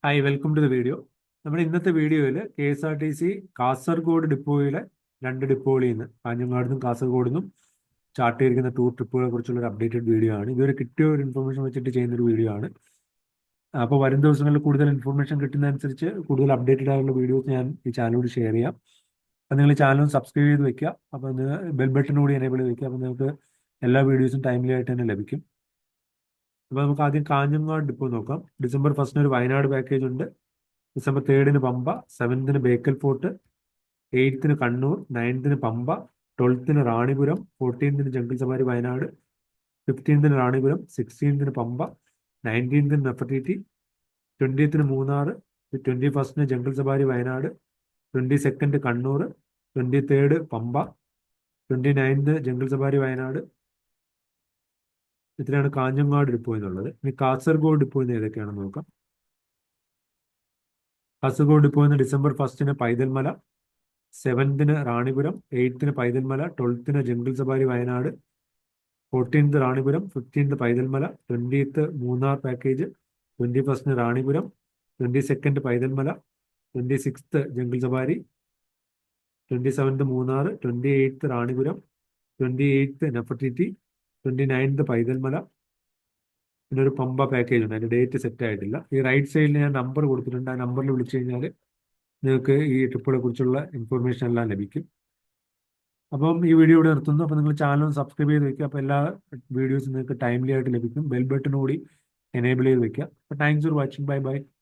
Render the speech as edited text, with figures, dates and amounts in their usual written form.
Hi welcome to the video. നമ്മുടെ ഇന്നത്തെ വീഡിയോയിൽ K S R T C Kasaragod ഡിപ്പോയിലെ രണ്ട് ഡിപ്പോകളിൽ നിന്ന് കാഞ്ഞങ്ങാട് നിന്നും കാസർഗോഡ് നിന്നും ചാർട്ട് ചെയ്തിരിക്കുന്ന ടൂർ ട്രിപ്പുകളെ കുറിച്ചുള്ള ഒരു അപ്ഡേറ്റഡ് വീഡിയോ ആണ്. ഇതുവരെ കിട്ടിയ ഒരു ഇൻഫർമേഷൻ വെച്ചിട്ട് ചെയ്യുന്ന ഒരു വീഡിയോ ആണ്. അപ്പോൾ വരും ദിവസങ്ങളിൽ കൂടുതൽ ഇൻഫർമേഷൻ കിട്ടുന്നതനുസരിച്ച് കൂടുതൽ അപ്ഡേറ്റഡ് ആയിട്ടുള്ള വീഡിയോസ് ഞാൻ ഈ ചാനലിലൂടെ ഷെയർ ചെയ്യാം. അപ്പോൾ നിങ്ങൾ ഈ ചാനൽ സബ്സ്ക്രൈബ് ചെയ്ത് വെക്കുക. അപ്പോൾ ബെൽ ബട്ടൺ കൂടി എനേബിൾ ചെയ്ത് വെക്കുക. അപ്പോൾ നിങ്ങൾക്ക് എല്ലാ വീഡിയോസും ടൈംലി ആയിട്ട് തന്നെ ലഭിക്കും. അപ്പോൾ നമുക്ക് ആദ്യം കാഞ്ഞങ്ങാട് ഡിപ്പോ നോക്കാം. ഡിസംബർ 1 ഒരു വയനാട് പാക്കേജ് ഉണ്ട്. December 3 Pamba, 7 Bekal fort, 8 Kannur, 9 Pamba, 12 Ranipuram, 14 jungle സവാരി വയനാട്, 15 റാണിപുരം, 16 പമ്പ, 19 നെഫർട്ടിറ്റി, 20 മൂന്നാർ, 21 ജംഗിൾ സവാരി വയനാട്, 22 കണ്ണൂർ, 23 പമ്പ, 29 ജംഗിൾ സവാരി വയനാട്. ഇത്രയാണ് കാഞ്ഞങ്ങാട് ഡിപ്പോ എന്നുള്ളത്. ഇനി കാസർഗോഡ് ഡിപ്പോ എന്ന് ഏതൊക്കെയാണെന്ന് നോക്കാം. കാസർഗോഡ് ഡിപ്പോ ഇന്ന് ഡിസംബർ 1 പൈതൽമല, 7 റാണിപുരം, 8 പൈതൽമല, 12 ജംഗിൾ സവാരി വയനാട്, 14 റാണിപുരം, 15 പൈതൽമല, 20 മൂന്നാർ പാക്കേജ്, 21 റാണിപുരം, 22 പൈതൽമല, 26 ജംഗിൾ സവാരി, 27 മൂന്നാർ, 28 റാണിപുരം, 28 നെഫർട്ടിറ്റി, 29 പൈതൽമല. പിന്നെ ഒരു പമ്പ പാക്കേജ് ഉണ്ട്, അതിന്റെ ഡേറ്റ് സെറ്റ് ആയിട്ടില്ല. ഈ റൈറ്റ് സൈഡിൽ ഞാൻ നമ്പർ കൊടുത്തിട്ടുണ്ട്. ആ നമ്പറിൽ വിളിച്ചു കഴിഞ്ഞാൽ നിങ്ങൾക്ക് ഈ ട്രിപ്പുകളെ കുറിച്ചുള്ള ഇൻഫർമേഷൻ എല്ലാം ലഭിക്കും. അപ്പം ഈ വീഡിയോ ഇവിടെ നിർത്തുന്നു. അപ്പോൾ നിങ്ങൾ ചാനൽ സബ്സ്ക്രൈബ് ചെയ്ത് വെക്കുക. അപ്പോൾ എല്ലാ വീഡിയോസും നിങ്ങൾക്ക് ടൈംലി ആയിട്ട് ലഭിക്കും. ബെൽ ബട്ടൺ കൂടി എനേബിൾ ചെയ്ത് വെക്കുക. അപ്പോൾ thanks for watching. Bye bye.